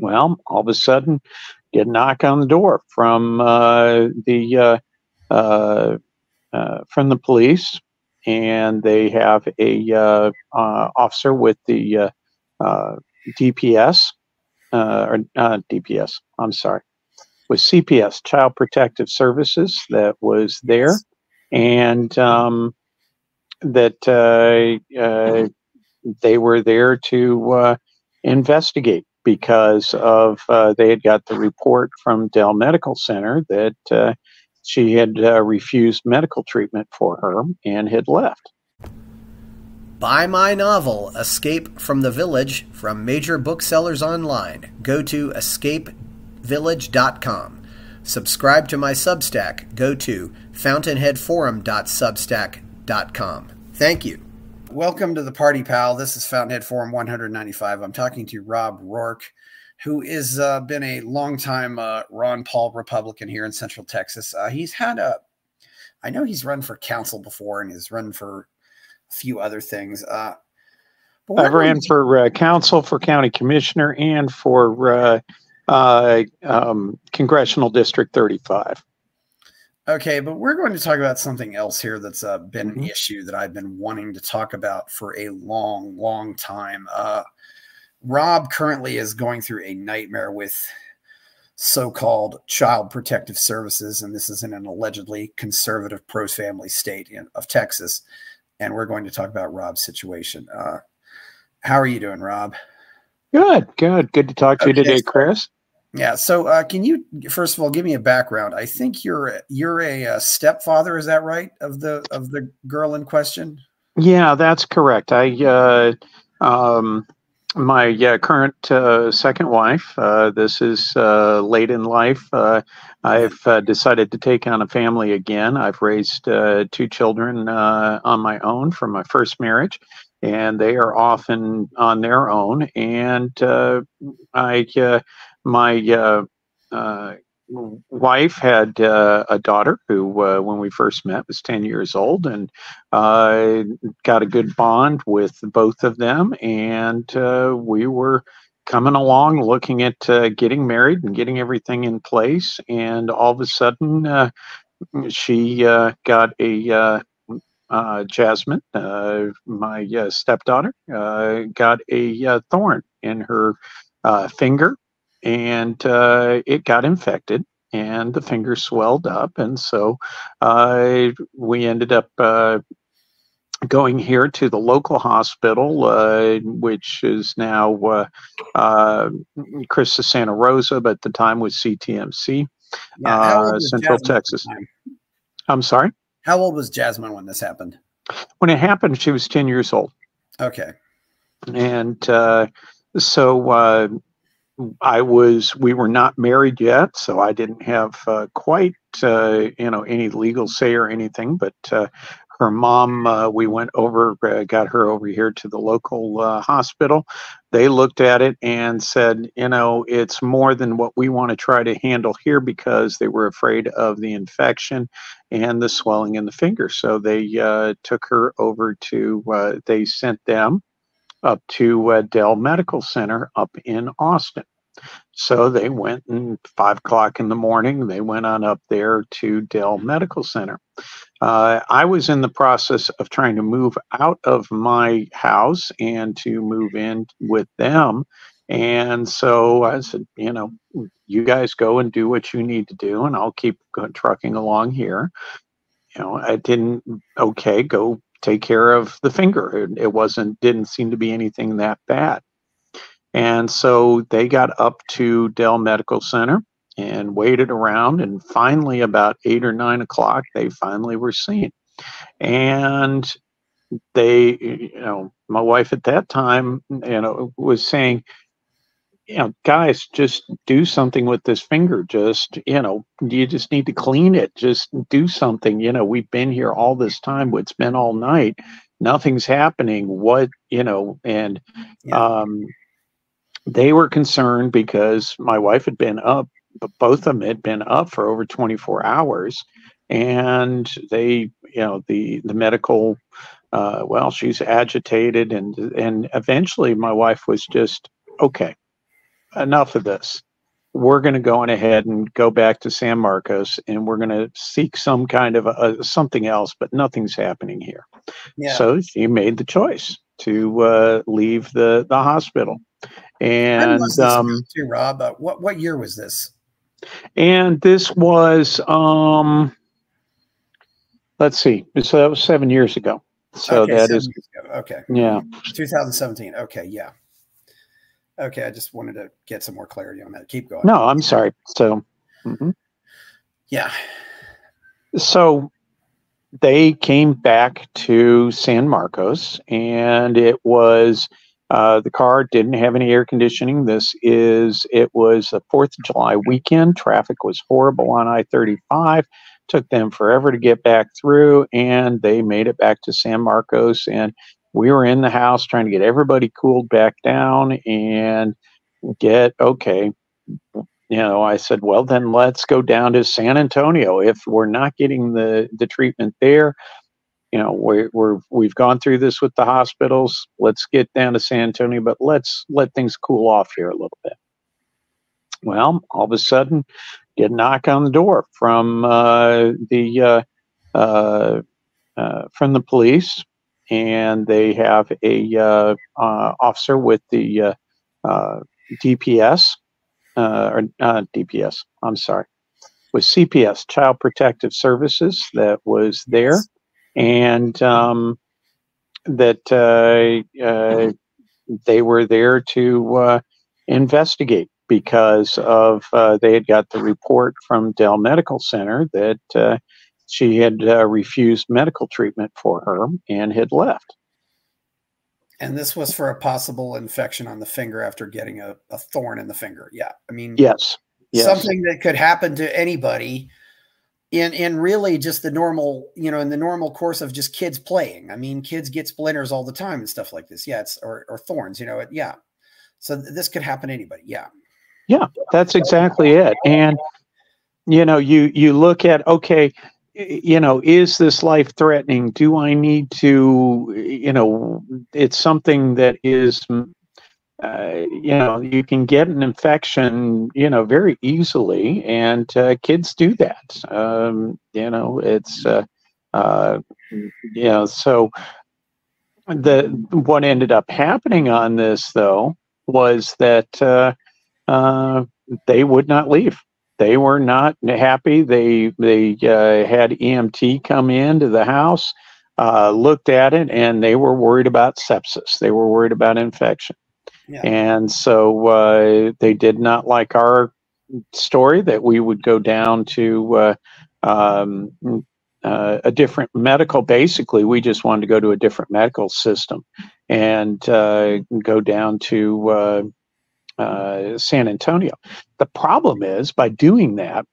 Well, all of a sudden, get a knock on the door uh, from the police, and they have a officer with the uh, DPS or DPS. I'm sorry, with CPS, Child Protective Services, that was there, and that they were there to investigate because of they had got the report from Dell Medical Center that she had refused medical treatment for her and had left. Buy my novel, Escape from the Village, from major booksellers online. Go to escapevillage.com. Subscribe to my Substack. Go to fountainheadforum.substack.com. Thank you. Welcome to the Party Pal. This is Fountainhead Forum 195. I'm talking to Rob Roark, who has been a longtime Ron Paul Republican here in Central Texas. I know he's run for council before and has run for a few other things. I've ran for council, for county commissioner, and for Congressional District 35. Okay, but we're going to talk about something else here that's been an issue that I've been wanting to talk about for a long, long time. Rob currently is going through a nightmare with so-called Child Protective Services, and this is in an allegedly conservative pro-family state of Texas. And we're going to talk about Rob's situation. How are you doing, Rob? Good to talk to you today, Chris. Yeah. So can you, first of all, give me a background? I think you're a stepfather. Is that right? Of the girl in question? Yeah, that's correct. My current second wife, this is late in life. I've decided to take on a family again. I've raised two children on my own from my first marriage, and they are often on their own. And my wife had a daughter who, when we first met, was 10 years old, and got a good bond with both of them. And we were coming along looking at getting married and getting everything in place. And all of a sudden, she got a Jasmine, my stepdaughter, got a thorn in her finger, and it got infected, and the finger swelled up. And so we ended up going here to the local hospital, which is now Christus Santa Rosa, but at the time was CTMC, Central Texas. I'm sorry? How old was Jasmine when this happened? When it happened, she was 10 years old. Okay. And so we were not married yet, so I didn't have quite, any legal say or anything, but her mom, we went over, got her over here to the local hospital. They looked at it and said, it's more than what we want to try to handle here, because they were afraid of the infection and the swelling in the finger. So they took her over to, they sent them up to Dell Medical Center up in Austin. So they went, and 5 o'clock in the morning, they went on up there to Dell Medical Center. I was in the process of trying to move out of my house and to move in with them. And so I said, you guys go and do what you need to do, and I'll keep trucking along here. I didn't, go take care of the finger. It didn't seem to be anything that bad. And so they got up to Dell Medical Center and waited around, and finally about 8 or 9 o'clock, they finally were seen. And they, my wife at that time, was saying, guys, just do something with this finger. Just, you just need to clean it. Just do something. We've been here all this time. It's been all night. Nothing's happening. What, and they were concerned because my wife had been up, but both of them had been up for over 24 hours. And they, the medical, she's agitated. And eventually my wife was just, okay, enough of this. We're going to go on ahead and go back to San Marcos, and we're going to seek some kind of something else, but nothing's happening here. Yeah. So she made the choice to leave the hospital. When And was this too, Rob? What year was this? and this was let's see, so that was 7 years ago. So Okay, that 7 is, years ago. Okay. yeah. 2017. Okay, yeah. Okay, I just wanted to get some more clarity on that. Keep going. No, I'm sorry. So, Yeah. so they came back to San Marcos, and it was the car didn't have any air conditioning. It was the 4th of July weekend. Traffic was horrible on I-35. Took them forever to get back through, and they made it back to San Marcos. And we were in the house trying to get everybody cooled back down and get okay. I said, well, then let's go down to San Antonio. If we're not getting the treatment there, we've gone through this with the hospitals. Let's get down to San Antonio, but let's let things cool off here a little bit. Well, all of a sudden, get a knock on the door from from the police, and they have a officer with the DPS or DPS. I'm sorry, with CPS, Child Protective Services, that was there, and that they were there to investigate because of they had got the report from Dell Medical Center that she had refused medical treatment for her and had left. And this was for a possible infection on the finger after getting a thorn in the finger. Yeah. I mean, yes, something that could happen to anybody in really just the normal, in the normal course of just kids playing. I mean, kids get splinters all the time and stuff like this. Yeah. Or thorns, yeah. So this could happen to anybody. Yeah. Yeah, that's exactly it. And, you look at, okay, is this life threatening? Do I need to, it's something that is, you can get an infection, very easily, and kids do that. It's, so what ended up happening on this, though, was that they would not leave. They were not happy. They had EMT come into the house, looked at it, and they were worried about sepsis. They were worried about infection. Yeah. And so they did not like our story that we would go down to a different medical. Basically, we just wanted to go to a different medical system and go down to San Antonio. The problem is, by doing that,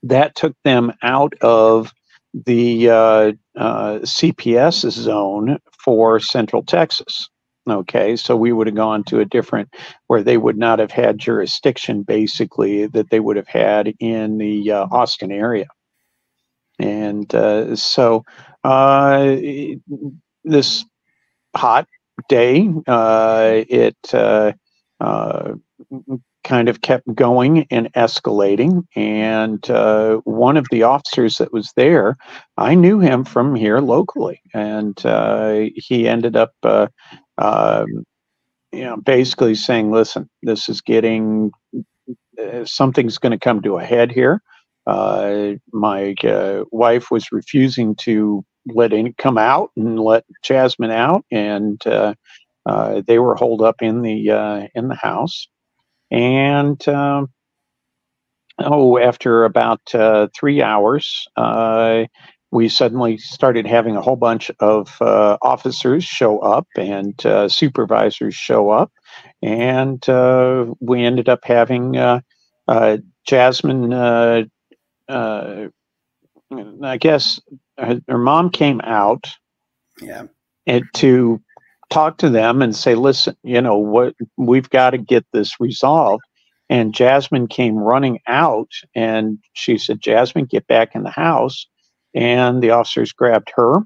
that took them out of the CPS zone for Central Texas. Okay, so we would have gone to a different, where they would not have had jurisdiction, basically, that they would have had in the Austin area. And so this hot day, it kind of kept going and escalating. And one of the officers that was there, I knew him from here locally, and he ended up, basically saying, "Listen, this is getting something's going to come to a head here." My wife was refusing to let any come out and let Jasmine out, and they were holed up in the house. And after about 3 hours, we suddenly started having a whole bunch of officers show up and supervisors show up, and we ended up having Jasmine. I guess her mom came out, Yeah. and to talk to them and say, listen, what, we've got to get this resolved. And Jasmine came running out, and she said, Jasmine, get back in the house. And the officers grabbed her,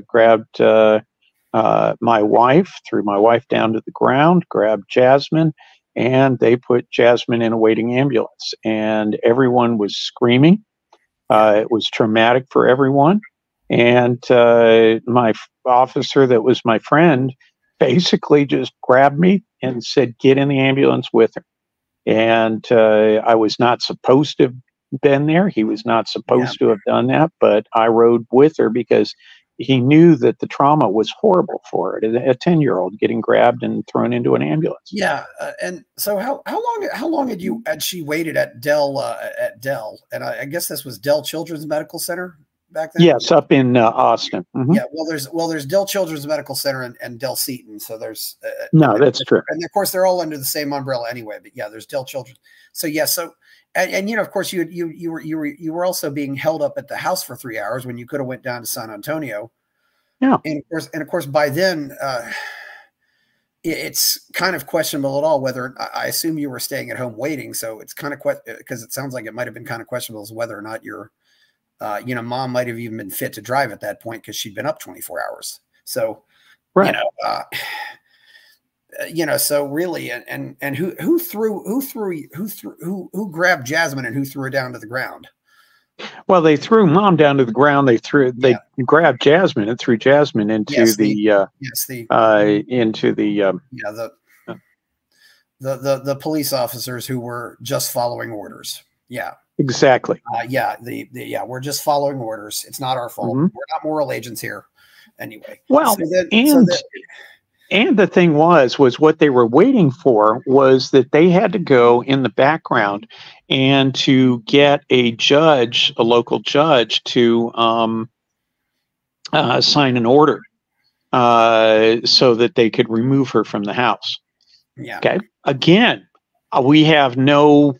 grabbed my wife, threw my wife down to the ground, grabbed Jasmine, and they put Jasmine in a waiting ambulance, and everyone was screaming. It was traumatic for everyone. And my officer, that was my friend, basically just grabbed me and said, "Get in the ambulance with her." And I was not supposed to have been there. He was not supposed to have done that, but I rode with her because he knew that the trauma was horrible for her. A 10-year-old getting grabbed and thrown into an ambulance. Yeah, and so how long had she waited at Dell, and I guess this was Dell Children's Medical Center back then? Yes, up in Austin. Mm-hmm. Yeah, well there's Dell Children's Medical Center and Dell Seton, so there's no, that's true. And of course they're all under the same umbrella anyway. But yeah, there's Dell Children's. So yeah, so and you know, of course you were also being held up at the house for 3 hours when you could have went down to San Antonio. Yeah, and of course by then. It's kind of questionable at all whether, I assume you were staying at home waiting. So it's kind of because it sounds like it might have been kind of questionable as whether or not your, mom might have even been fit to drive at that point because she'd been up 24 hours. So, right. So really, and who grabbed Jasmine and who threw her down to the ground? Well, they threw Mom down to the ground. They grabbed Jasmine and threw Jasmine into the police officers who were just following orders. Yeah, exactly. We're just following orders. It's not our fault. We're not moral agents here, anyway. Well, and the thing was what they were waiting for was that they had to go in the background and to get a local judge, to sign an order so that they could remove her from the house. Yeah. Okay. Again, we have no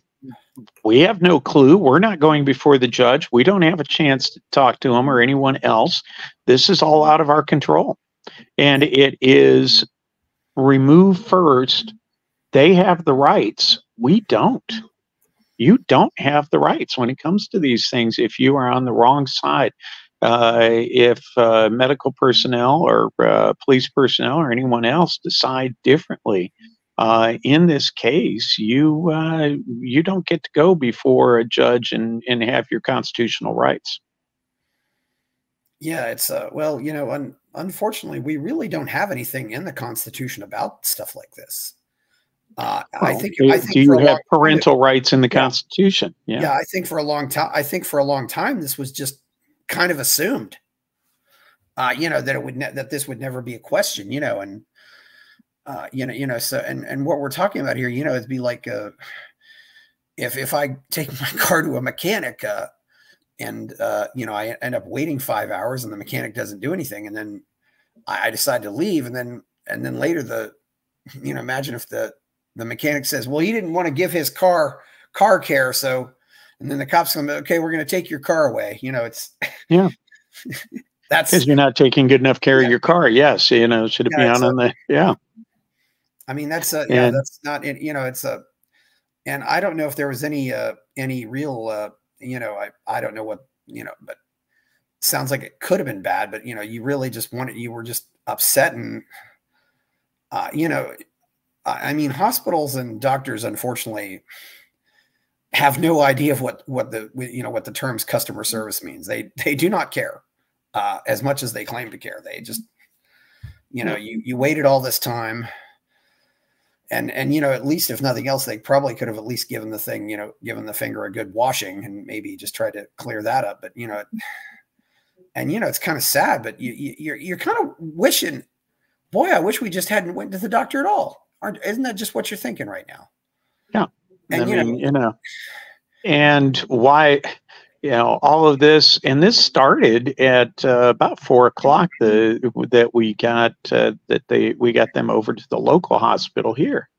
clue. We're not going before the judge. We don't have a chance to talk to him or anyone else. This is all out of our control. And it is remove first. They have the rights. We don't. You don't have the rights when it comes to these things if you are on the wrong side. If medical personnel or police personnel or anyone else decide differently, in this case, you don't get to go before a judge and have your constitutional rights. Yeah, it's unfortunately, we really don't have anything in the Constitution about stuff like this. I think do you have parental rights in the Constitution? Yeah, I think for a long time, this was just kind of assumed. That this would never be a question. And what we're talking about here, it'd be like if I take my car to a mechanic. And I end up waiting 5 hours and the mechanic doesn't do anything. And then I decide to leave. And then later imagine if the mechanic says, well, he didn't want to give his car care. So, and then the cops come, okay, we're going to take your car away. It's, yeah, that's because you're not taking good enough care of your car. Yes. Should it be on the, yeah. I mean, that's that's not, it's and I don't know if there was any real, I don't know what, but sounds like it could have been bad, but, you really just you were just upset. And, I mean, hospitals and doctors, unfortunately, have no idea of what the terms customer service means. They do not care as much as they claim to care. They just, you waited all this time. And at least if nothing else, they probably could have at least given the thing, given the finger a good washing and maybe just tried to clear that up. But, it's kind of sad, but you're kind of wishing, boy, I wish we just hadn't went to the doctor at all. Isn't that just what you're thinking right now? Yeah. And, and why, all of this, and this started at about 4 o'clock that we got we got them over to the local hospital here.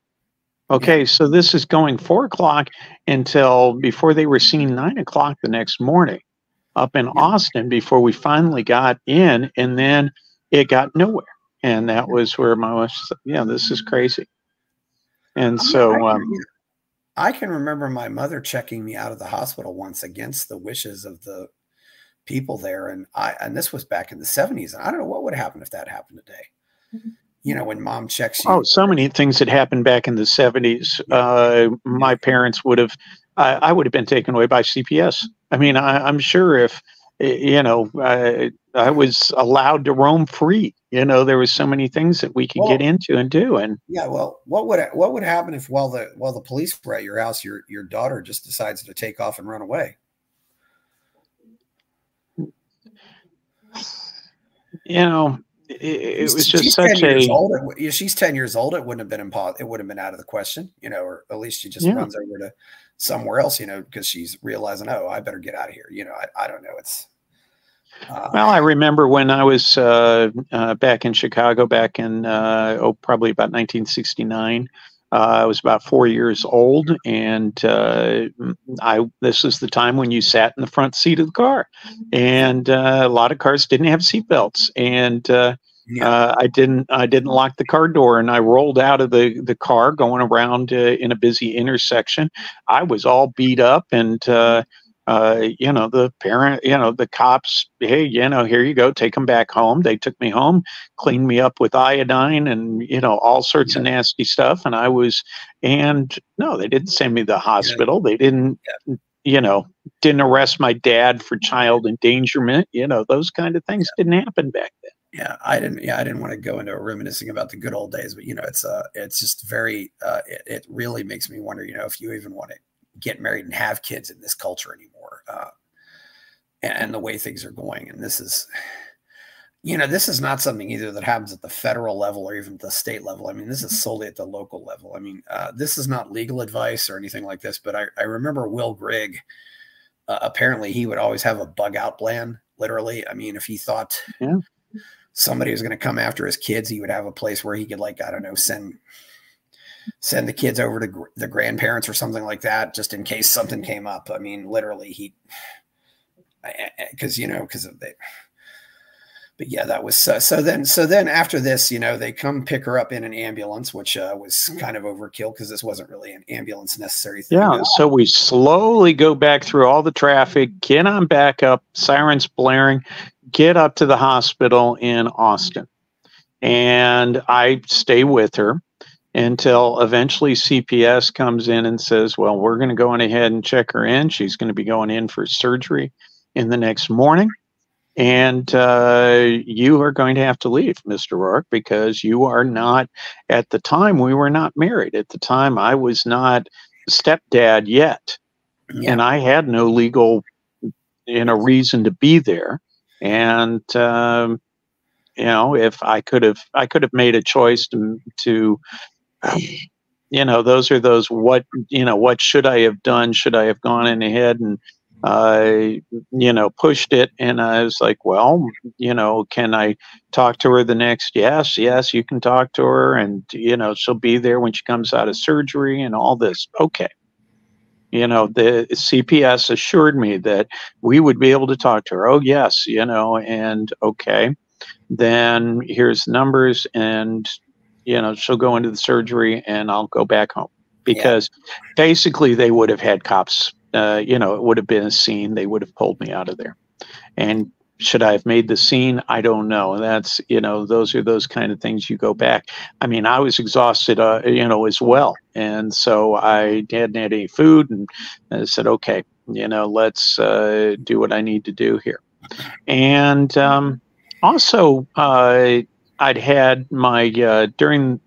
Okay, yeah. So this is going 4 o'clock until before they were seen 9 o'clock the next morning up in Austin before we finally got in, and then it got nowhere. And that was where my wife said, yeah, this is crazy. And I can remember my mother checking me out of the hospital once against the wishes of the people there. And this was back in the 70s. And I don't know what would happen if that happened today. You know, when mom checks Oh, you. so many things that happened back in the 70s. Yeah, My parents would have, I would have been taken away by CPS. I mean, I'm sure if, I was allowed to roam free, there was so many things that we could get well, into and do. And yeah. Well, what would happen if while the police were at your house, your daughter just decides to take off and run away? It was just She's 10 such years a, old. She's 10 years old. It wouldn't have been impossible. It would have been out of the question, or at least she just yeah. runs over to somewhere else, because she's realizing, oh, I better get out of here. I don't know. It's Well, I remember when I was back in Chicago back in, probably about 1969. I was about 4 years old, and this was the time when you sat in the front seat of the car, and a lot of cars didn't have seatbelts, and yeah, I didn't lock the car door, and I rolled out of the car going around in a busy intersection. I was all beat up, and the parent, the cops, hey, here you go, take them back home. They took me home, cleaned me up with iodine and, all sorts of yeah, nasty stuff. And no, they didn't send me to the yeah, hospital. They you know, didn't arrest my dad for child endangerment. Those kind of things didn't happen back then. yeah. I didn't want to go into reminiscing about the good old days, but it's just very. It really makes me wonder, if you even want to get married and have kids in this culture anymore, and the way things are going. And this is not something either that happens at the federal level or even the state level. I mean, this is solely at the local level. I mean, this is not legal advice or anything like this, but I remember Will Grigg. Apparently, he would always have a bug out plan. Literally, I mean, if he thought Yeah. somebody was going to come after his kids, he would have a place where he could, like, I don't know, send the kids over to the grandparents or something like that, just in case something came up. I mean, literally, because of the. But yeah, that was so. Then after this, they come pick her up in an ambulance, which was kind of overkill because this wasn't really an ambulance necessary thing. Yeah, so we slowly go back through all the traffic, get on back up, sirens blaring, get up to the hospital in Austin. And I stay with her until eventually CPS comes in and says, well, we're going to go on ahead and check her in. She's going to be going in for surgery in the next morning. And you are going to have to leave, Mr. Roark, because you are not, at the time, we were not married. At the time, I was not stepdad yet. Yeah. And I had no legal, reason to be there. And, if I could have made a choice to those are those, what should I have done? Should I have gone in ahead and, pushed it? And I was like, well, can I talk to her the next? Yes, you can talk to her. And, she'll be there when she comes out of surgery and all this. Okay. The CPS assured me that we would be able to talk to her. Oh, yes, and okay, then here's the numbers, and she'll go into the surgery and I'll go back home, because basically they would have had cops, it would have been a scene. They would have pulled me out of there. And should I have made the scene? I don't know. That's, those are those kind of things you go back. I mean, I was exhausted, as well. And so I hadn't had any food, and I said, okay, let's do what I need to do here. And also, I'd had my, during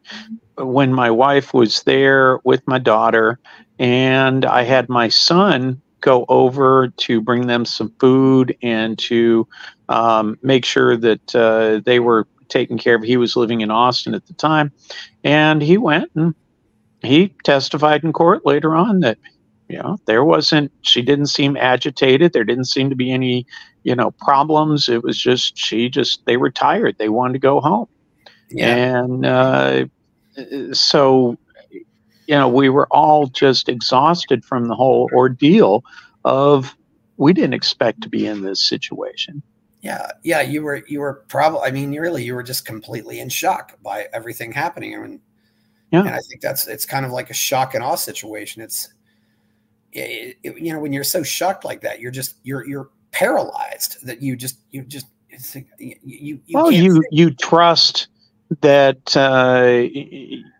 when my wife was there with my daughter, and I had my son go over to bring them some food and to make sure that they were taken care of. He was living in Austin at the time, and he went and he testified in court later on that, she didn't seem agitated. There didn't seem to be any, problems. It was just, they were tired. They wanted to go home. Yeah. And so, we were all just exhausted from the whole ordeal of, we didn't expect to be in this situation. Yeah. Yeah. You were probably, I mean, you were just completely in shock by everything happening. I mean, and I think it's kind of like a shock and awe situation. When you're so shocked like that, you're paralyzed, that you trust that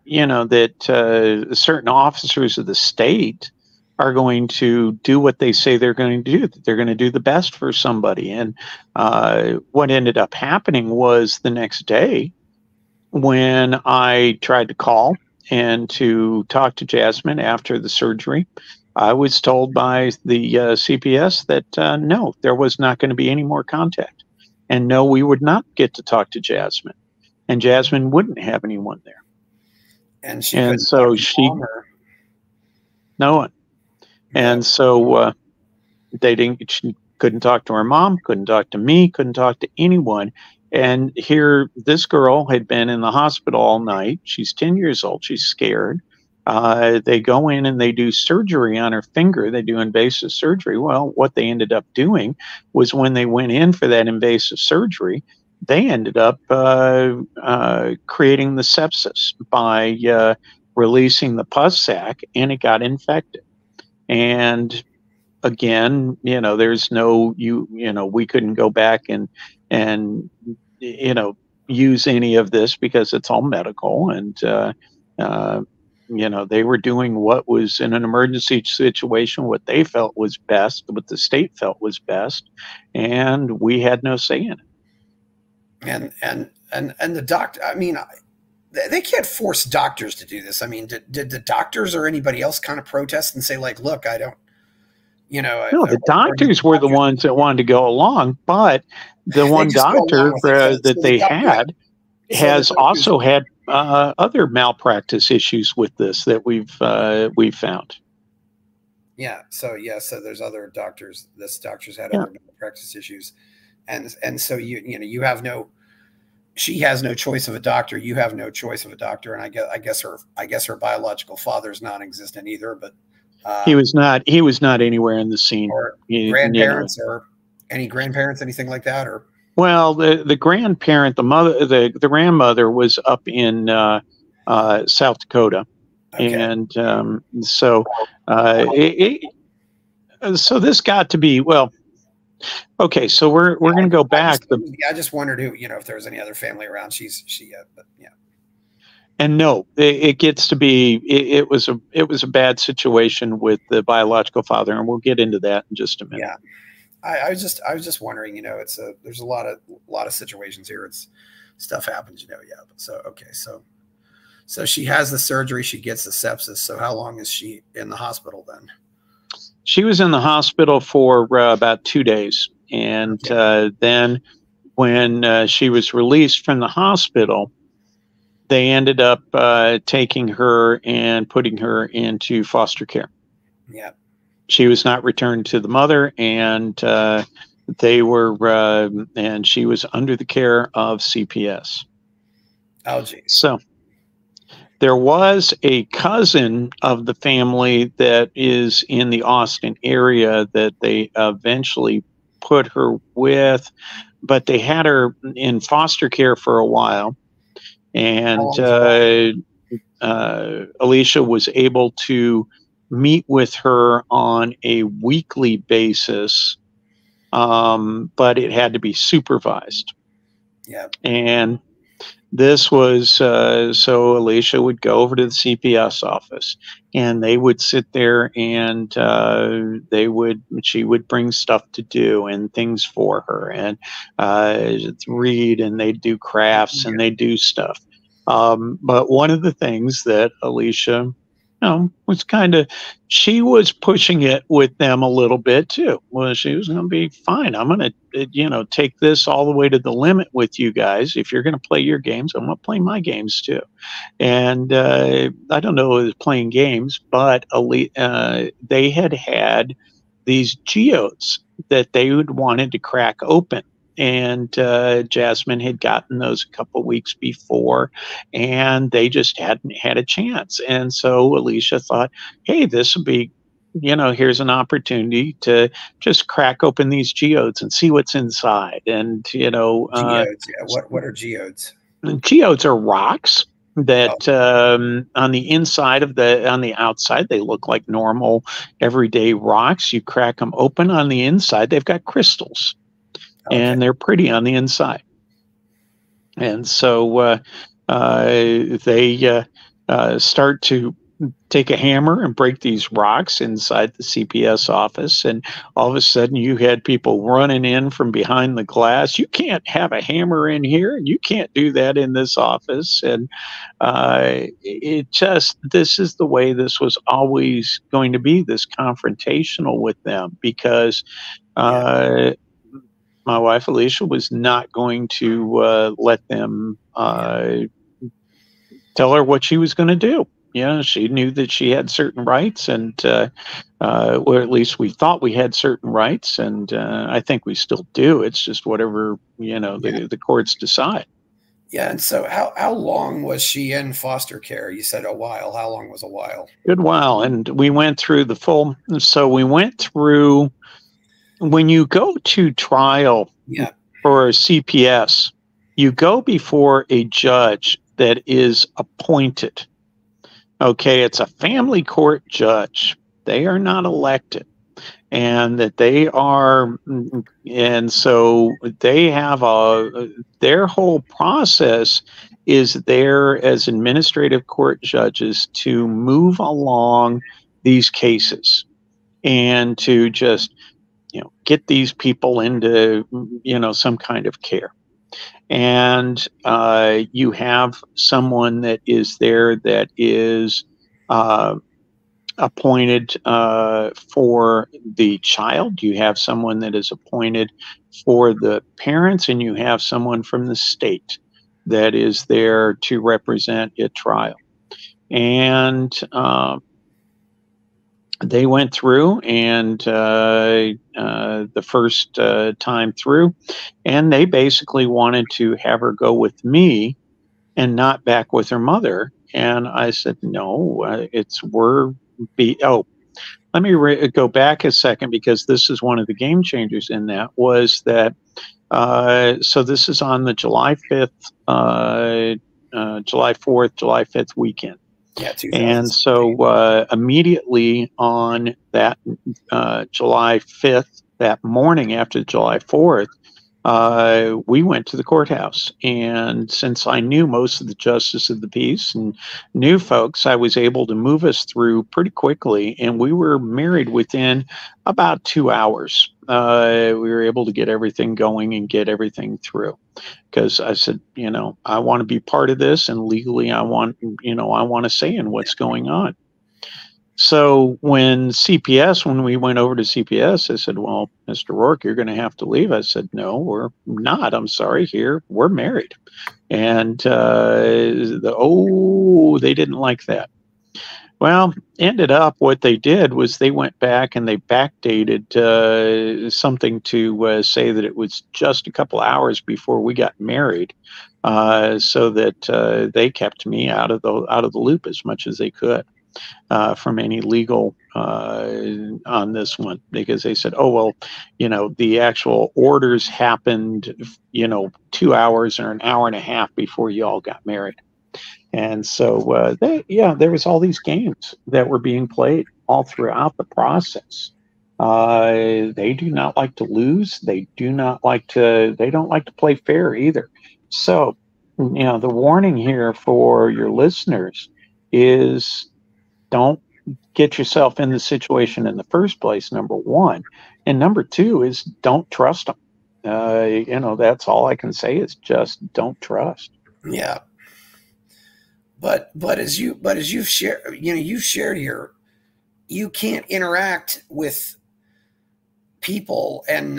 that certain officers of the state are going to do what they say they're going to do. That they're going to do the best for somebody. And what ended up happening was the next day when I tried to call and to talk to Jasmine after the surgery, I was told by the CPS that no, there was not going to be any more contact. And no, we would not get to talk to Jasmine. And Jasmine wouldn't have anyone there. And she And couldn't so talk to she, mom or no one. And so she couldn't talk to her mom, couldn't talk to me, couldn't talk to anyone. And here, this girl had been in the hospital all night. She's 10 years old. She's scared. They go in and they do surgery on her finger. They do invasive surgery. Well, what they ended up doing was when they went in for that invasive surgery, they ended up creating the sepsis by releasing the pus sac, and it got infected. And again, there's no we couldn't go back and use any of this because it's all medical. And uh, they were doing what was in an emergency situation, what they felt was best, what the state felt was best, and we had no say in it. And the doctor, I mean, they can't force doctors to do this. I mean, did the doctors or anybody else kind of protest and say, like, look, I don't, no, the doctors were the ones that wanted to go along, but the one doctor that they had has also had other malpractice issues with this that we've found. Yeah. So there's other doctors. This doctor's had other malpractice issues, and so you have no. She has no choice of a doctor. You have no choice of a doctor, and I guess her biological father is non-existent either. But he was not anywhere in the scene. Or grandparents, or any grandparents, anything like that, or. Well, the grandparent, the grandmother was up in South Dakota, and so this got to be well. Okay, so we're going to go back. I just wondered who if there was any other family around. But yeah. And no, it gets to be it was a bad situation with the biological father, and we'll get into that in just a minute. Yeah. I was just wondering, there's a lot of situations here. It's stuff happens, yeah. So she has the surgery, she gets the sepsis. So how long is she in the hospital then? She was in the hospital for about 2 days. And then when she was released from the hospital, they ended up taking her and putting her into foster care. Yeah. She was not returned to the mother, and and she was under the care of CPS. Oh, geez. So there was a cousin of the family that is in the Austin area that they eventually put her with, but they had her in foster care for a while. And Alicia was able to meet with her on a weekly basis, but it had to be supervised. Yeah. And this was so Alicia would go over to the CPS office, and they would sit there, and she would bring stuff to do and things for her, and read, and they'd do crafts, and they'd do stuff. But one of the things that Alicia was she was pushing it with them a little bit too. Well, she was going to be fine. I'm going to, take this all the way to the limit with you guys. If you're going to play your games, I'm going to play my games too. And I don't know if it was playing games, but they had these geodes that they wanted to crack open. And Jasmine had gotten those a couple of weeks before, and they just hadn't had a chance. And so Alicia thought, hey, this would be, here's an opportunity to just crack open these geodes and see what's inside. And, geodes, what are geodes? Geodes are rocks that on the inside on the outside, they look like normal everyday rocks. You crack them open on the inside, they've got crystals. Okay. And they're pretty on the inside. And so they start to take a hammer and break these rocks inside the CPS office. And all of a sudden, you had people running in from behind the glass. You can't have a hammer in here. You can't do that in this office. And it just, this is the way this was always going to be, this confrontational with them, because Yeah. my wife Alicia was not going to let them tell her what she was going to do. Yeah, she knew that she had certain rights, and or at least we thought we had certain rights, and I think we still do. It's just whatever the courts decide. Yeah. And so how long was she in foster care? You said a while. How long was a while? Good while, and we went through the full. So we went through, when you go to trial for a CPS, you go before a judge that is appointed. Okay, it's a family court judge. They are not elected, and that they are, and so they have their whole process is there as administrative court judges to move along these cases and to just get these people into some kind of care. And you have someone that is there that is appointed for the child. You have someone that is appointed for the parents, and you have someone from the state that is there to represent at trial. And they went through, and the first time through, and they basically wanted to have her go with me and not back with her mother. And I said, no, let me go back a second, because this is one of the game changers in that, was that, so this is on the July 5th, July 4th, July 5th weekend. Yeah, and so immediately on that July 5th, that morning after July 4th, we went to the courthouse. And since I knew most of the justice of the peace and knew folks, I was able to move us through pretty quickly. And we were married within about 2 hours. We were able to get everything going and get everything through. Because I said, I want to be part of this, and legally I want to say in what's going on. So when we went over to CPS, I said, well, Mr. Roark, you're going to have to leave. I said, no, we're not. I'm sorry, we're married. And they didn't like that. Well, ended up what they did was they went back and they backdated something to say that it was just a couple hours before we got married, so that they kept me out of the loop as much as they could from any legal on this one, because they said, oh, well, the actual orders happened 2 hours or an hour and a half before you all got married. And so there was all these games that were being played all throughout the process. They do not like to lose. They don't like to play fair either. So, the warning here for your listeners is, don't get yourself in the situation in the first place, number one. And number two is, don't trust them. That's all I can say, is just don't trust. Yeah. But as you've shared, you've shared here, you can't interact with people and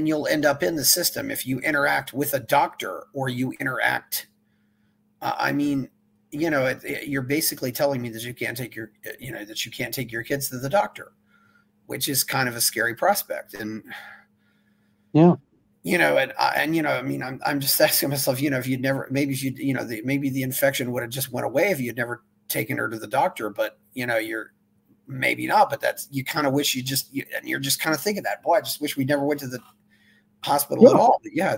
you'll end up in the system if you interact with a doctor, or you interact. You're basically telling me that you can't take your kids to the doctor, which is kind of a scary prospect. And yeah. I'm just asking myself, if you'd never, maybe the infection would have just went away if you'd never taken her to the doctor, but you're maybe not, but you kind of wish you're just kind of thinking that, boy, I just wish we never went to the hospital at all. But yeah,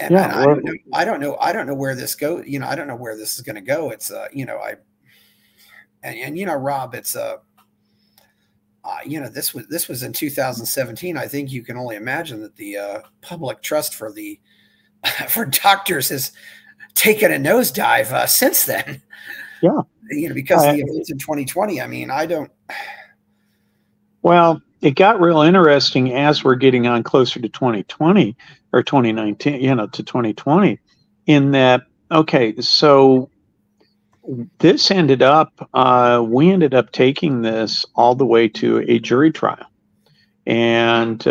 I don't know where this goes. I don't know where this is going to go. It's, Rob, it's, this was in 2017. I think you can only imagine that the public trust for for doctors taken a nosedive since then. Yeah. Because of the events in 2020. I mean, I don't. Well, it got real interesting as we're getting on closer to 2020 or 2019, to 2020, in that, okay, so this ended up, we ended up taking this all the way to a jury trial. And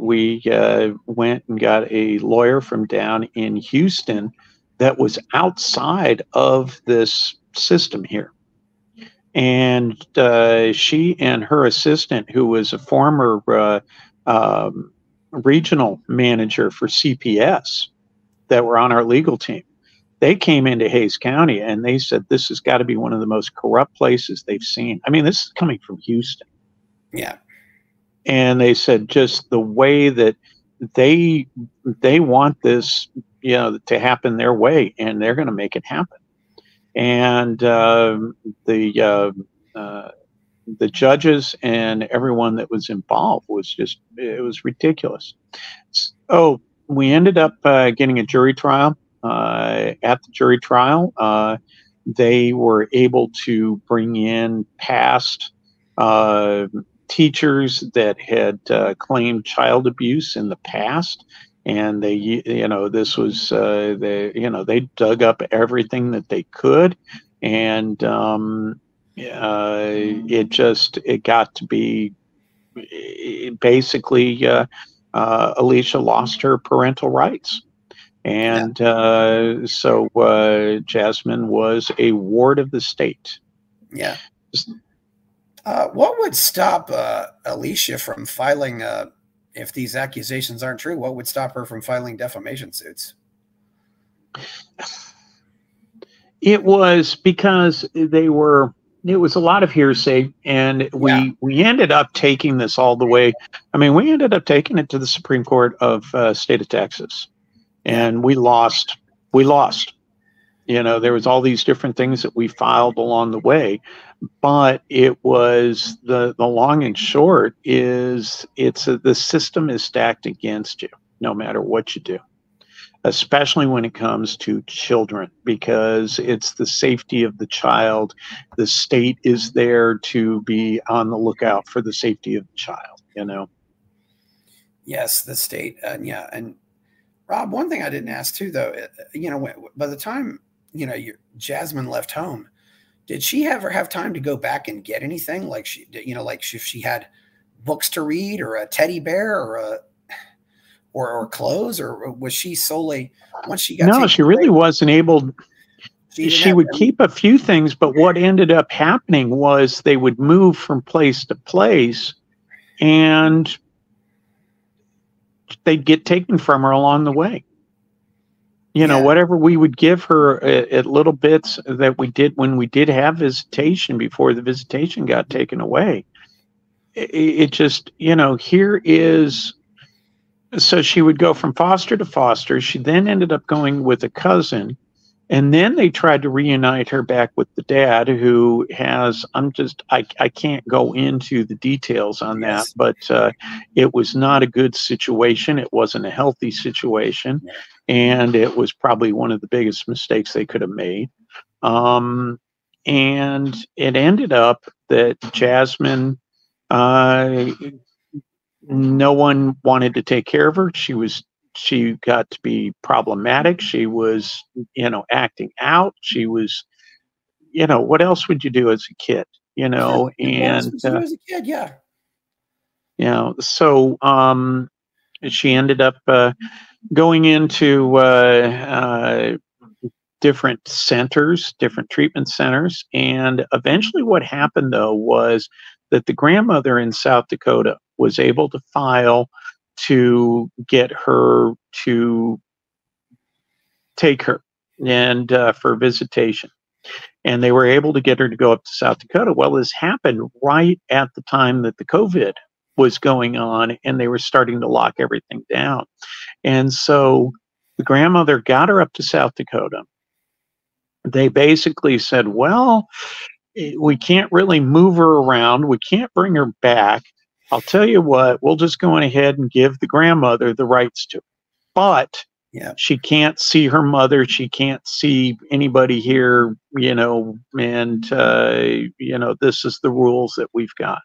we went and got a lawyer from down in Houston that was outside of this system here. And she and her assistant, who was a former regional manager for CPS that were on our legal team, they came into Hays County and they said this has got to be one of the most corrupt places they've seen. I mean, this is coming from Houston. Yeah. And they said just the way that they want this, to happen their way, and they're going to make it happen. And the judges and everyone that was involved it was ridiculous. So we ended up getting a jury trial. At the jury trial, they were able to bring in past teachers that had claimed child abuse in the past, and this was they dug up everything that they could, and it got to be basically Alicia lost her parental rights. And so Jasmine was a ward of the state. Yeah. What would stop Alicia from filing, if these accusations aren't true, what would stop her from filing defamation suits? It was because it was a lot of hearsay, and we ended up taking this all the way. I mean, we ended up taking it to the Supreme Court of state of Texas, and we lost. There was all these different things that we filed along the way, but it was the long and short is the system is stacked against you no matter what you do, especially when it comes to children, because it's the safety of the child. The state is there to be on the lookout for the safety of the child, Yes, the state. And Rob, one thing I didn't ask too, though, by the time, Jasmine left home, did she ever have time to go back and get anything? Like if she had books to read or a teddy bear or clothes, or was she solely once she got? No, she really wasn't able. She would keep a few things, but what ended up happening was they would move from place to place, and they'd get taken from her along the way. Whatever we would give her at little bits that we did when we did have visitation before the visitation got taken away. It just, here is, so she would go from foster to foster. She then ended up going with a cousin, and then they tried to reunite her back with the dad, who has, I can't go into the details on that, but it was not a good situation. It wasn't a healthy situation. And it was probably one of the biggest mistakes they could have made. And it ended up that Jasmine, no one wanted to take care of her. She got to be problematic. She was, acting out. She was, what else would you do as a kid, and, as a kid, so, she ended up, going into different centers, different treatment centers. And eventually what happened, though, was that the grandmother in South Dakota was able to file to get her to take her and for visitation. And they were able to get her to go up to South Dakota. Well, this happened right at the time that the COVID was going on, and they were starting to lock everything down. And so the grandmother got her up to South Dakota. They basically said, well, we can't really move her around. We can't bring her back. I'll tell you what, we'll just go on ahead and give the grandmother the rights to her. But Yeah. She can't see her mother. She can't see anybody here, and, this is the rules that we've got.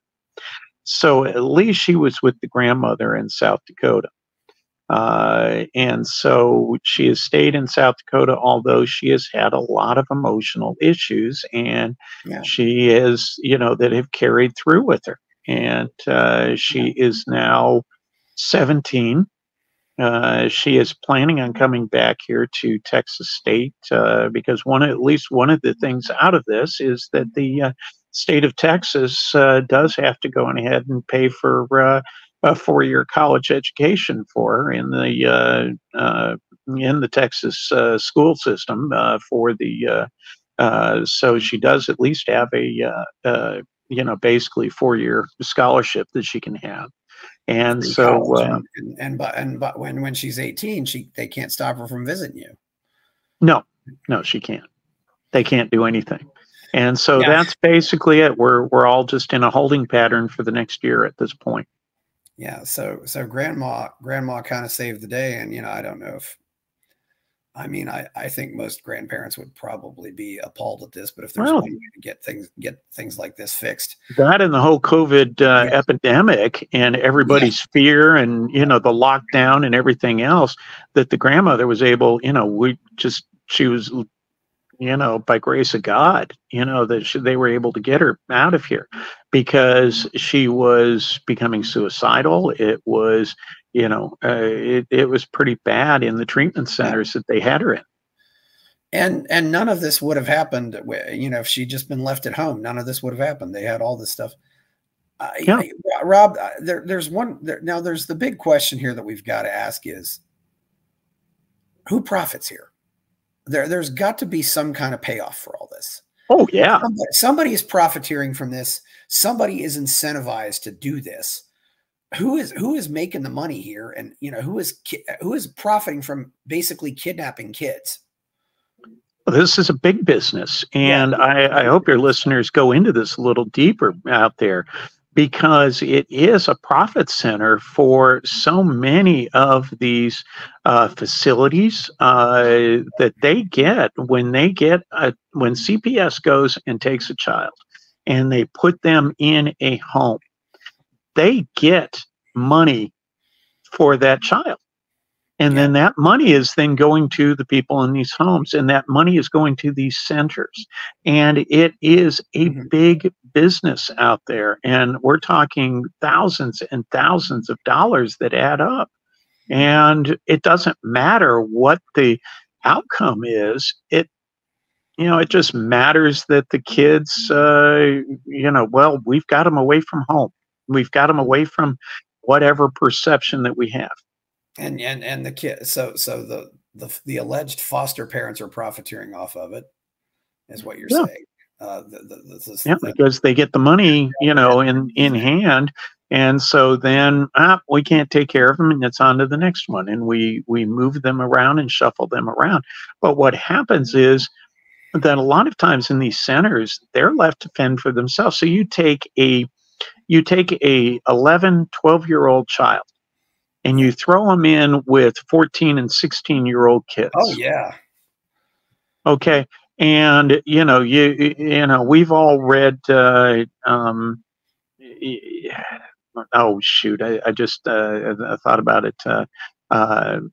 So at least she was with the grandmother in South Dakota. And so she has stayed in South Dakota, although she has had a lot of emotional issues, and Yeah. she is, that have carried through with her. And she is now 17. She is planning on coming back here to Texas State because at least one of the things out of this is that the state of Texas does have to go on ahead and pay for a 4-year college education for her in the Texas school system for the. So she does at least have basically 4-year scholarship that she can have. And Free so, college, but when she's 18, they can't stop her from visiting you. no, she can't. They can't do anything. And so Yeah. that's basically it. We're all just in a holding pattern for the next year at this point. Yeah. So grandma kind of saved the day. And, I don't know if, I think most grandparents would probably be appalled at this, but if there's one way to get things like this fixed. That and the whole COVID epidemic and everybody's fear and, the lockdown and everything else, that the grandmother was able, she was, by grace of God, that they were able to get her out of here because she was becoming suicidal. It was, it was pretty bad in the treatment centers that they had her in. And none of this would have happened, if she'd just been left at home. None of this would have happened. They had all this stuff. Rob, there's the big question here that we've got to ask is, who profits here? There's got to be some kind of payoff for all this. Oh, yeah. Somebody is profiteering from this. Somebody is incentivized to do this. Who is making the money here? And, who is profiting from basically kidnapping kids? This is a big business. And I hope your listeners go into this a little deeper out there, because it is a profit center for so many of these facilities that they get when CPS goes and takes a child and they put them in a home. They get money for that child. And then that money is then going to the people in these homes, and that money is going to these centers. And it is a big business out there. And we're talking thousands and thousands of dollars that add up. And it doesn't matter what the outcome is. It just matters that the kids, we've got them away from home. We've got them away from whatever perception that we have. And the kid, so the alleged foster parents are profiteering off of it, is what you're saying. Because they get the money, in hand, and so then we can't take care of them, and it's on to the next one, and we move them around and shuffle them around. But what happens is that a lot of times in these centers, they're left to fend for themselves. So you take a 11, 12-year-old child, and you throw them in with 14 and 16-year-old kids. Oh, yeah. Okay. And, we've all read, oh, shoot. I just I thought about it. But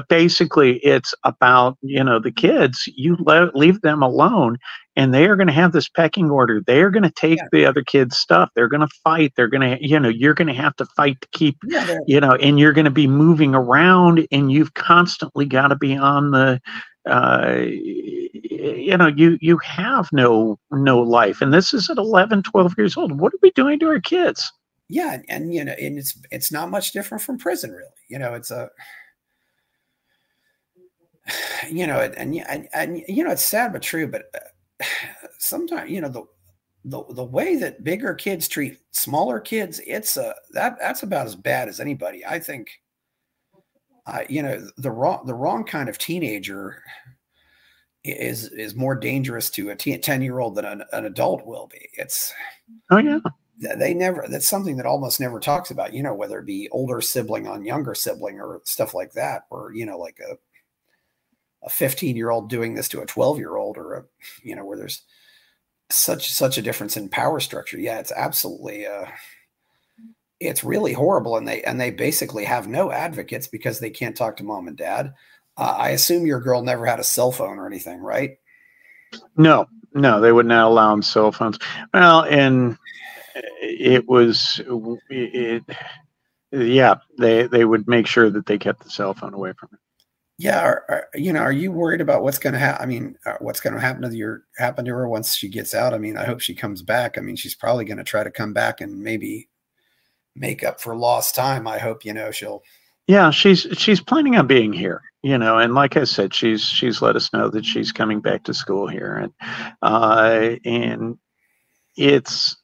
basically it's about, the kids, you leave them alone and they are going to have this pecking order. They are going to take the other kids' stuff. They're going to fight. They're going to, you're going to have to fight to keep, and you're going to be moving around, and you've constantly got to be on the, you have no life. And this is at 11, 12 years old. What are we doing to our kids? Yeah. And, and it's not much different from prison, really. It's a, it's sad but true. But sometimes, the way that bigger kids treat smaller kids, that's about as bad as anybody. I think, the wrong kind of teenager is more dangerous to a 10-year-old than an adult will be. they never, that's something that almost never talks about, whether it be older sibling on younger sibling or stuff like that, or, like a 15-year-old doing this to a 12-year-old, or where there's such a difference in power structure. Yeah, it's absolutely, it's really horrible. And they basically have no advocates because they can't talk to mom and dad. I assume your girl never had a cell phone or anything, right? No, no, they would not allow them cell phones. Well, and it was, yeah, they would make sure that they kept the cell phone away from her. Yeah. Are you worried about what's going to happen? I mean, what's going to happen to her once she gets out? I mean, I hope she comes back. I mean, she's probably going to try to come back and maybe make up for lost time. I hope, she'll. Yeah, she's planning on being here, and like I said, she's let us know that she's coming back to school here, and it's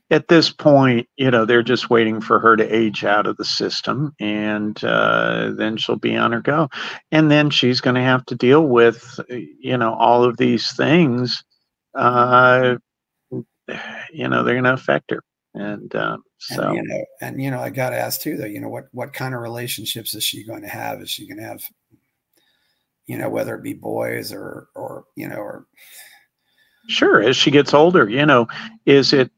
at this point, they're just waiting for her to age out of the system, and then she'll be on her go, and then she's going to have to deal with, all of these things, they're going to affect her. And so, and I got to ask too, though, what kind of relationships is she going to have? Is she going to have, whether it be boys or sure, as she gets older, is it,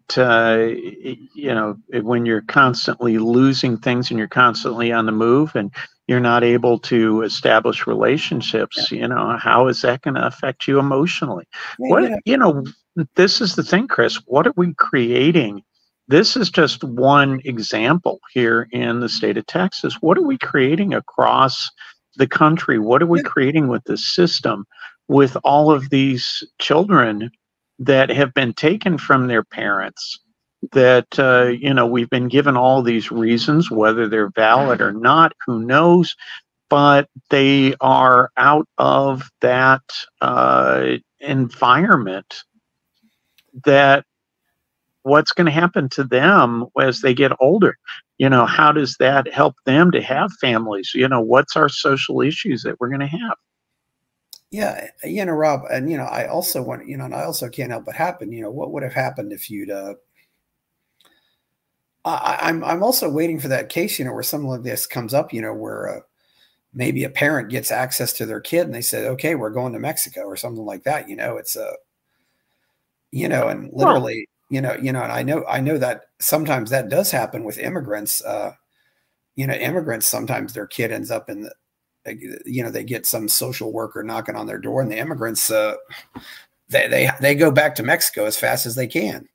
when you're constantly losing things and you're constantly on the move and you're not able to establish relationships, how is that going to affect you emotionally? This is the thing, Chris, what are we creating? This is just one example here in the state of Texas. What are we creating across the country? What are we creating with this system, with all of these children that have been taken from their parents, that, we've been given all these reasons, whether they're valid or not, who knows, but they are out of that environment. That what's going to happen to them as they get older? How does that help them to have families? What's our social issues that we're going to have? Yeah, Rob, and I also want, and I also can't help but happen. What would have happened if you'd? I'm also waiting for that case, where something like this comes up, where maybe a parent gets access to their kid and they said, okay, we're going to Mexico or something like that. It's and literally, and I know that sometimes that does happen with immigrants. Immigrants, sometimes their kid ends up in they get some social worker knocking on their door, and the immigrants, they go back to Mexico as fast as they can,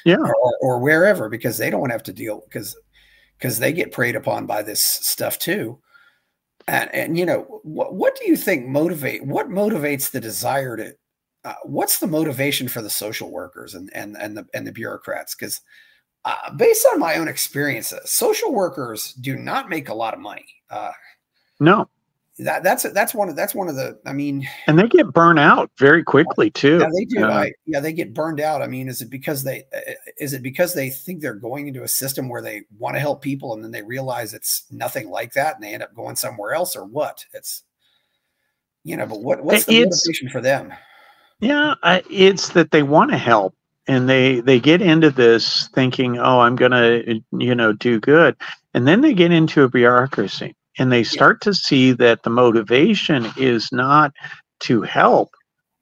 yeah, or wherever, because they don't have to deal, because they get preyed upon by this stuff too. And what do you think motivates the desire to? What's the motivation for the social workers and the bureaucrats? Because based on my own experiences, social workers do not make a lot of money. No, that's one of the, I mean, and they get burned out very quickly too. Yeah, they do. They get burned out. I mean, is it because they think they're going into a system where they want to help people, and then they realize it's nothing like that, and they end up going somewhere else, or what? It's, but what's the motivation for them? Yeah, it's that they want to help, and they get into this thinking, oh, I'm going to, do good. And then they get into a bureaucracy, and they start to see that the motivation is not to help.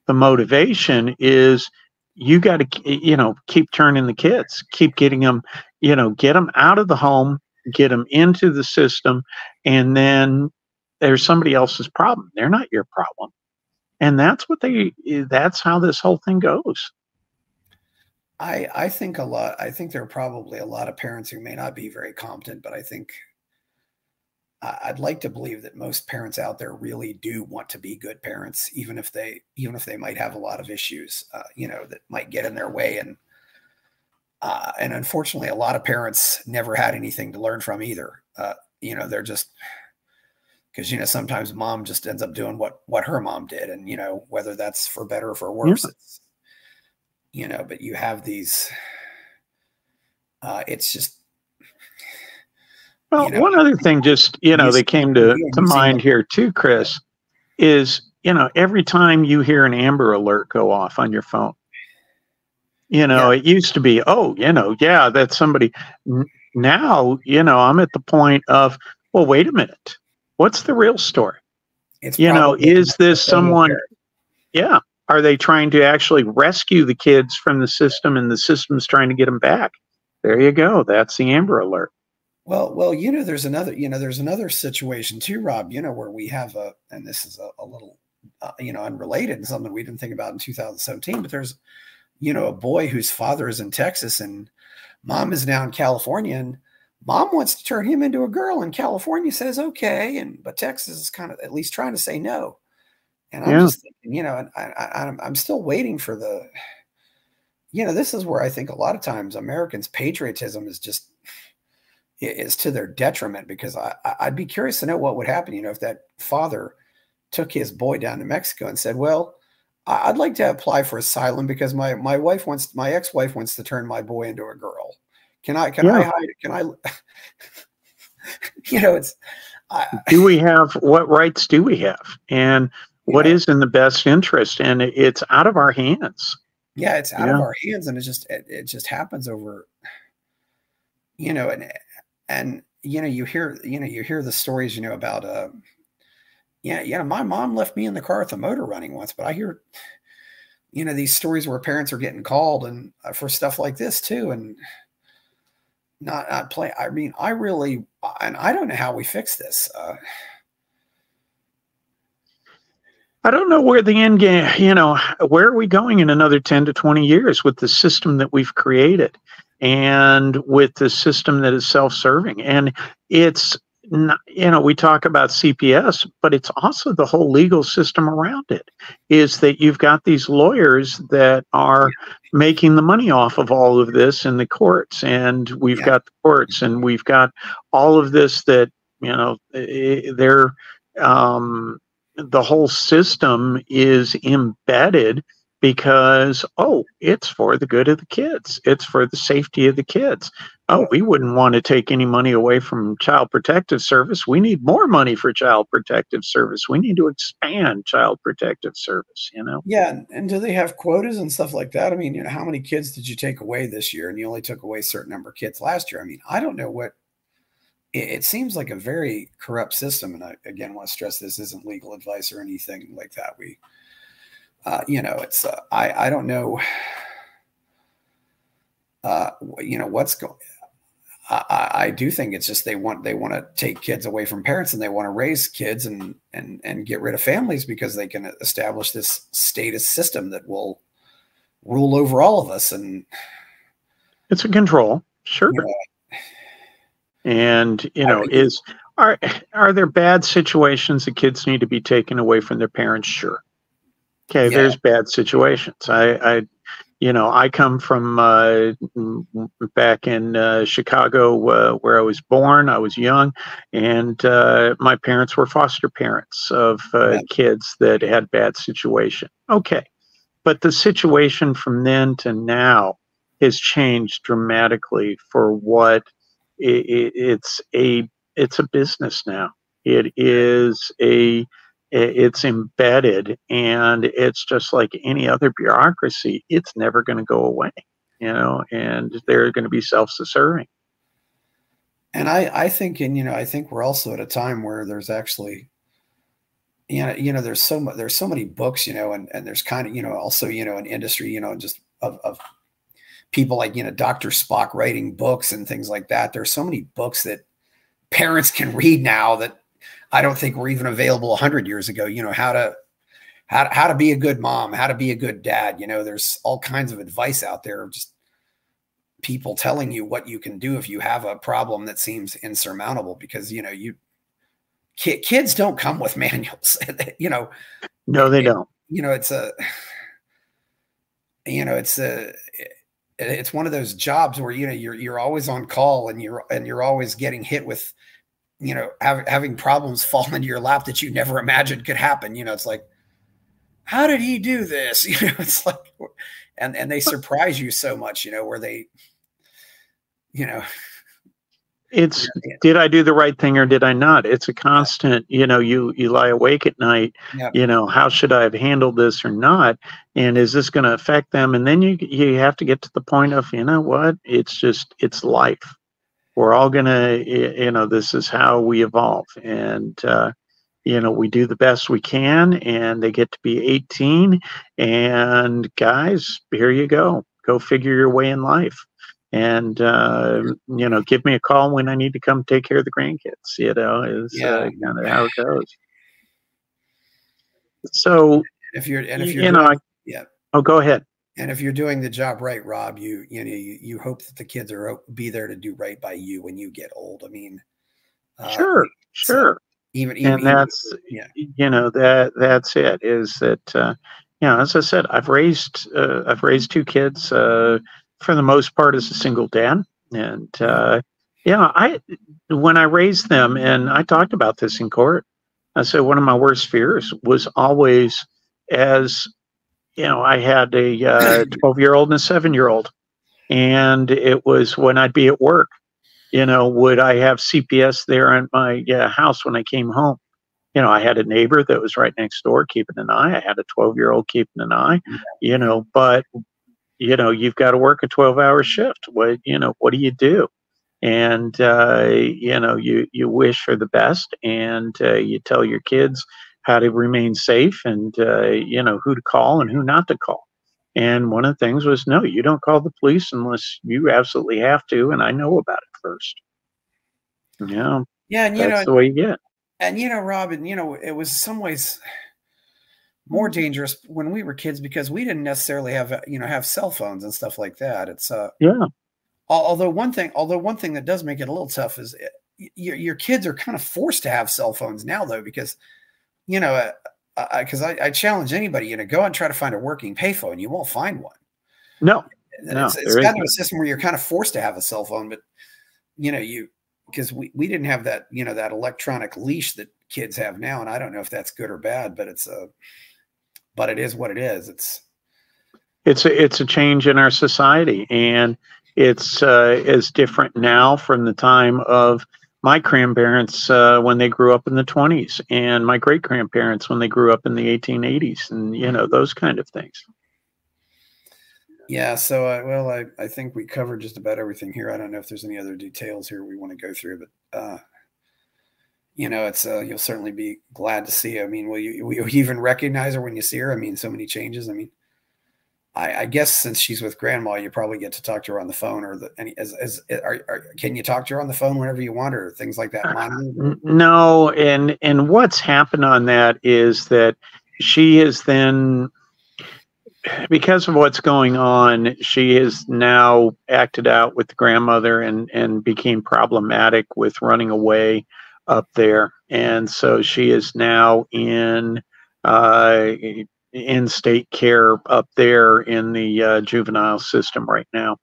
The motivation is you got to, keep turning the kids, keep getting them, get them out of the home, get them into the system, and then there's somebody else's problem. They're not your problem. And that's how this whole thing goes. I think there are probably a lot of parents who may not be very competent, but I think I'd like to believe that most parents out there really do want to be good parents, even if they might have a lot of issues, that might get in their way. And unfortunately, a lot of parents never had anything to learn from either. They're just, because, sometimes mom just ends up doing what her mom did. And, whether that's for better or for worse, it's, but you have these, it's just. Well, one other thing just, that came to mind here too, Chris, is, every time you hear an Amber Alert go off on your phone, Yeah. It used to be, oh, yeah, that's somebody. Now, I'm at the point of, well, wait a minute. What's the real story? It's probably Is this photo someone, parent. yeah, are they trying to actually rescue the kids from the system and the system's trying to get them back? There you go. That's the Amber Alert. Well, there's another situation too, Rob, where we have and this is a little, unrelated and something we didn't think about in 2017, but there's, a boy whose father is in Texas and mom is now in California, and mom wants to turn him into a girl, and California says okay, but Texas is kind of at least trying to say no. And I'm Yeah. just thinking, and I'm still waiting for this is where I think a lot of times Americans' patriotism is to their detriment, because I'd be curious to know what would happen, if that father took his boy down to Mexico and said, well, I'd like to apply for asylum because my ex-wife wants to turn my boy into a girl. Can I Yeah. hide it? Can I, it's, what rights do we have? And what is in the best interest? And it's out of our hands. Yeah, it's out of our hands. And it just happens over, and you hear the stories, about, my mom left me in the car with the motor running once, but I hear, these stories where parents are getting called and for stuff like this too. And not play. I mean, and I don't know how we fix this. I don't know where the end game, where are we going in another 10 to 20 years with the system that we've created and with the system that is self-serving? And it's not, we talk about CPS, but it's also the whole legal system around it, is that you've got these lawyers that are making the money off of all of this in the courts. And we've got the courts, and we've got all of this that, they're, the whole system is embedded because, it's for the good of the kids. It's for the safety of the kids. Oh, we wouldn't want to take any money away from Child Protective Service. We need more money for Child Protective Service. We need to expand Child Protective Service, Yeah. And do they have quotas and stuff like that? I mean, how many kids did you take away this year? And you only took away a certain number of kids last year. I mean, I don't know what, it seems like a very corrupt system. And I, again, want to stress this isn't legal advice or anything like that. We, it's, I don't know, what's going, I do think it's just, they want to take kids away from parents, and they want to raise kids and get rid of families because they can establish this statist system that will rule over all of us. And it's a control. Sure. And, are there bad situations that kids need to be taken away from their parents? Sure. Okay. Yeah. There's bad situations. I come from back in Chicago, where I was born. I was young, and my parents were foster parents of kids that had bad situation. Okay. But the situation from then to now has changed dramatically for what it's a business now. It's embedded, and it's just like any other bureaucracy. It's never going to go away, and they're going to be self-serving. And I think, I think we're also at a time where there's actually, there's so many books, and there's kind of, also, an industry, just of people like, Dr. Spock writing books and things like that. There's so many books that parents can read now that I don't think were even available 100 years ago. How to be a good mom, how to be a good dad. There's all kinds of advice out there of just people telling you what you can do if you have a problem that seems insurmountable, because, kids don't come with manuals, No, they don't. It's one of those jobs where, you're always on call, and you're always getting hit with, having problems fall into your lap that you never imagined could happen. It's like, how did he do this? It's like, and they surprise you so much, where they, it's, did I do the right thing or did I not? It's a constant, you know, you lie awake at night, Yeah. you know, how should I have handled this or not? And is this going to affect them? And then you have to get to the point of, you know what, it's just, it's life. We're all going to, you know, this is how we evolve. And, you know, we do the best we can, and they get to be 18. And guys, here you go. Go figure your way in life. And, you know, give me a call when I need to come take care of the grandkids, you know, is kind of how it goes. So, if you're you know, oh, go ahead. And if you're doing the job right, Rob, you know, you hope that the kids are be there to do right by you when you get old. I mean, sure. And that's, you know, that's it, is that, you know, as I said, I've raised 2 kids, for the most part as a single dad. And, yeah, when I raised them, and I talked about this in court, I said, one of my worst fears was always, as, you know, I had a 12-year-old and a 7-year-old, and it was when I'd be at work, you know, would I have CPS there in my house when I came home? You know, I had a neighbor that was right next door keeping an eye. I had a 12-year-old keeping an eye, you know, but, you know, you've got to work a 12-hour shift. What, you know, what do you do? And, you know, you wish for the best, and you tell your kids how to remain safe, and, you know, who to call and who not to call. And one of the things was, no, you don't call the police unless you absolutely have to, and I know about it first. Yeah. And that's the way you get. And, you know, Rob, and, you know, it was some ways more dangerous when we were kids because we didn't necessarily have, you know, have cell phones and stuff like that. It's, yeah. Although one thing that does make it a little tough is your kids are kind of forced to have cell phones now, though, because, you know, because I challenge anybody, you know, go and try to find a working payphone. You won't find one. No. It's kind of a system where you're kind of forced to have a cell phone, but, you know, because we didn't have that, you know, that electronic leash that kids have now. And I don't know if that's good or bad, but but it is what it is. It's a change in our society, and it's is different now from the time of my grandparents when they grew up in the 20s, and my great grandparents when they grew up in the 1880s, and, you know, those kind of things. Yeah. So, I think we covered just about everything here. I don't know if there's any other details here we want to go through, but, you know, it's, you'll certainly be glad to see. I mean, will you even recognize her when you see her? I mean, so many changes. I mean, I guess since she's with grandma, you probably get to talk to her on the phone, or can you talk to her on the phone whenever you want, or things like that? No. And what's happened on that is that she is then, because of what's going on, she has now acted out with the grandmother and became problematic with running away up there. And so she is now in in-state care up there in the juvenile system right now.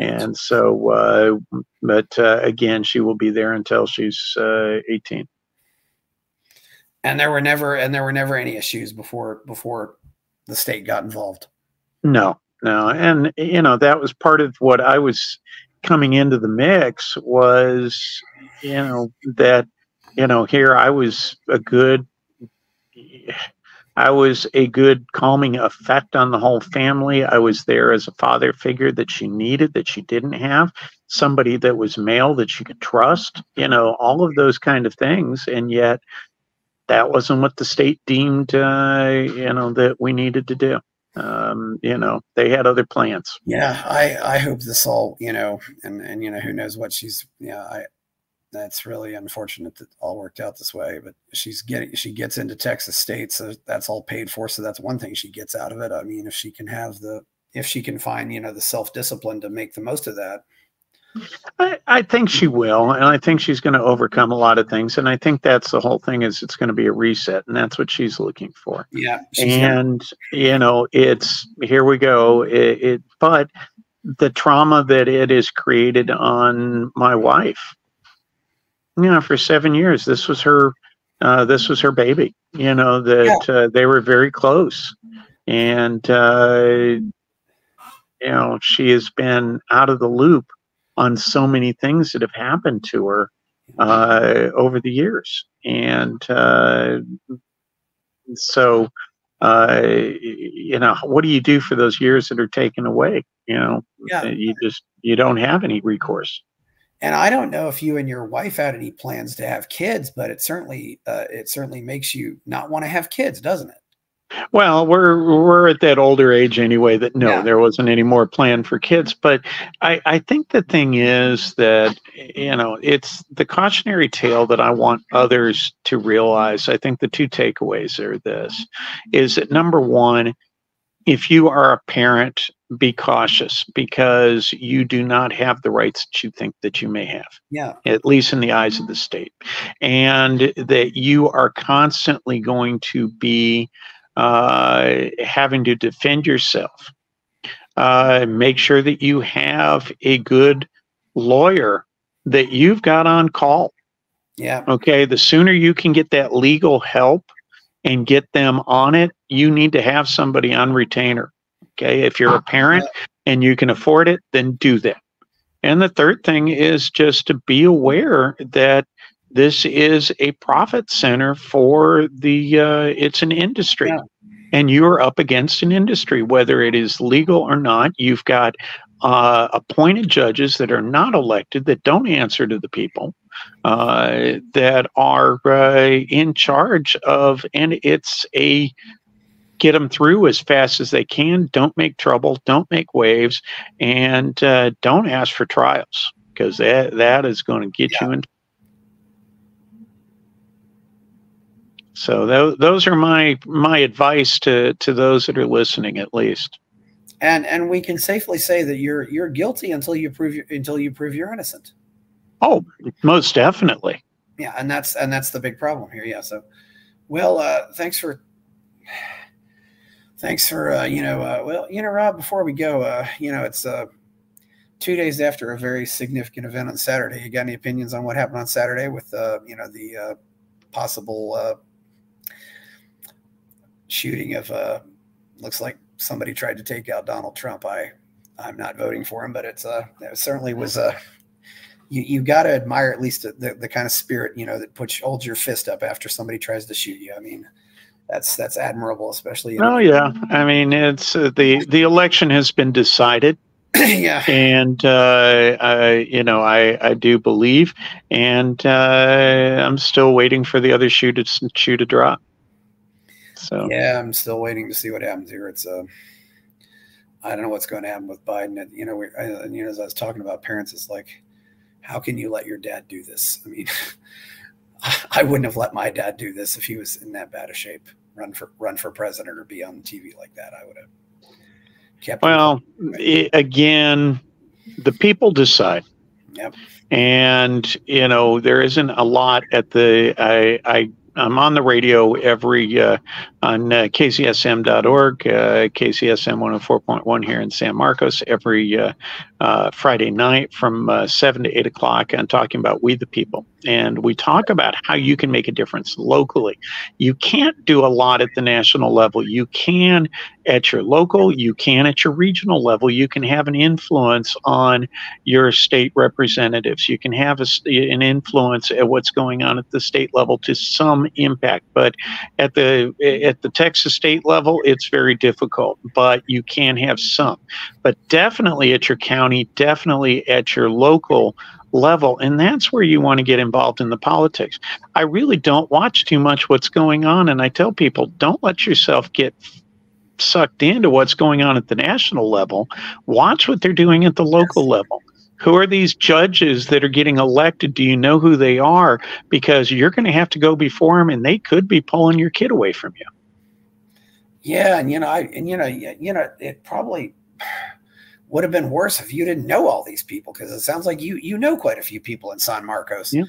And so, but again, she will be there until she's 18. And there were never any issues before the state got involved. No. And, you know, that was part of what I was coming into the mix was, you know, that, you know, here I was a good calming effect on the whole family. I was there as a father figure that she needed, that she didn't have, somebody that was male that she could trust, you know, all of those kind of things. And yet that wasn't what the state deemed, you know, that we needed to do. You know, they had other plans. Yeah. I hope this all, you know, and, you know, who knows what that's really unfortunate that all worked out this way, but she gets into Texas state. So that's all paid for. So that's one thing she gets out of it. I mean, if she can find, you know, the self-discipline to make the most of that. I think she will. And I think she's going to overcome a lot of things. And I think that's the whole thing, is it's going to be a reset. And that's what she's looking for. Yeah. And, you know, it's, here we go. But the trauma that it has created on my wife, you know, for 7 years, this was her baby, you know, that they were very close. And, you know, she has been out of the loop on so many things that have happened to her over the years. And so, what do you do for those years that are taken away? Yeah. You don't have any recourse. And I don't know if you and your wife had any plans to have kids, but it certainly makes you not want to have kids, doesn't it? Well, we're at that older age anyway that no, Yeah. there wasn't any more plan for kids. But I think the thing is that, it's the cautionary tale that I want others to realize. I think the two takeaways are this, is that number one, if you are a parent, be cautious because you do not have the rights that you think that you may have. Yeah. At least in the eyes of the state. And that you are constantly going to be having to defend yourself. Make sure that you have a good lawyer that you've got on call. Yeah. Okay. The sooner you can get that legal help and get them on it, you need to have somebody on retainer. Okay. If you're a parent and you can afford it, then do that. And the third thing is just to be aware that this is a profit center for it's an industry. Yeah. And you're up against an industry, whether it is legal or not. You've got appointed judges that are not elected, that don't answer to the people, that are in charge of, and it's a get them through as fast as they can. Don't make trouble. Don't make waves, and don't ask for trials because that is going to get you in. So those are my advice to those that are listening, at least. And we can safely say that you're guilty until you prove you're innocent. Oh, most definitely. Yeah, and that's the big problem here. Yeah. So, well, thanks for Rob, before we go, it's 2 days after a very significant event on Saturday. You got any opinions on what happened on Saturday with the possible shooting of looks like somebody tried to take out Donald Trump. I'm not voting for him, but it certainly was you got to admire at least the kind of spirit, that holds your fist up after somebody tries to shoot you. I mean, that's admirable, especially. Oh yeah, I mean, it's the election has been decided. Yeah, and I do believe, and I'm still waiting for the other shoe to drop. So yeah, I'm still waiting to see what happens here. It's I don't know what's going to happen with Biden. As I was talking about parents, it's like, how can you let your dad do this? I mean, I wouldn't have let my dad do this if he was in that bad a shape. Run for president or be on TV like that. I would have kept. Well, again, the people decide. Yep. And there isn't a lot at the I'm on the radio every on kcsm.org, KCSM 104.1 here in San Marcos every Friday night from 7 to 8 o'clock. I'm talking about We the People. And we talk about how you can make a difference locally. You can't do a lot at the national level. You can at your local, you can at your regional level. You can have an influence on your state representatives. You can have an influence at what's going on at the state level to some impact. But at the Texas state level, it's very difficult, but you can have some. But definitely at your county, definitely at your local level, and that's where you want to get involved in the politics. I really don't watch too much what's going on, and I tell people, don't let yourself get sucked into what's going on at the national level. Watch what they're doing at the local level. Who are these judges that are getting elected? Do you know who they are? Because you're going to have to go before them, and they could be pulling your kid away from you. Yeah, and it probably would have been worse if you didn't know all these people, because it sounds like you know quite a few people in San Marcos. Yeah.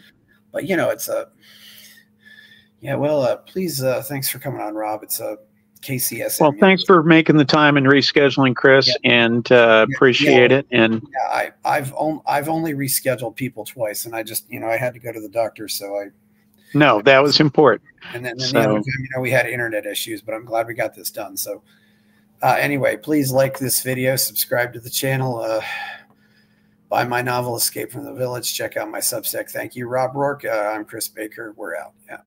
But it's please, thanks for coming on, Rob. It's KCSM. Well, thanks for making the time and rescheduling, Chris, and appreciate it. And I've only rescheduled people twice, and I just I had to go to the doctor, so no, that was important. And then the other time, we had internet issues, but I'm glad we got this done. So anyway, please like this video, subscribe to the channel. Buy my novel, Escape from the Village. Check out my Substack. Thank you, Rob Roark. I'm Chris Baker. We're out. Yeah.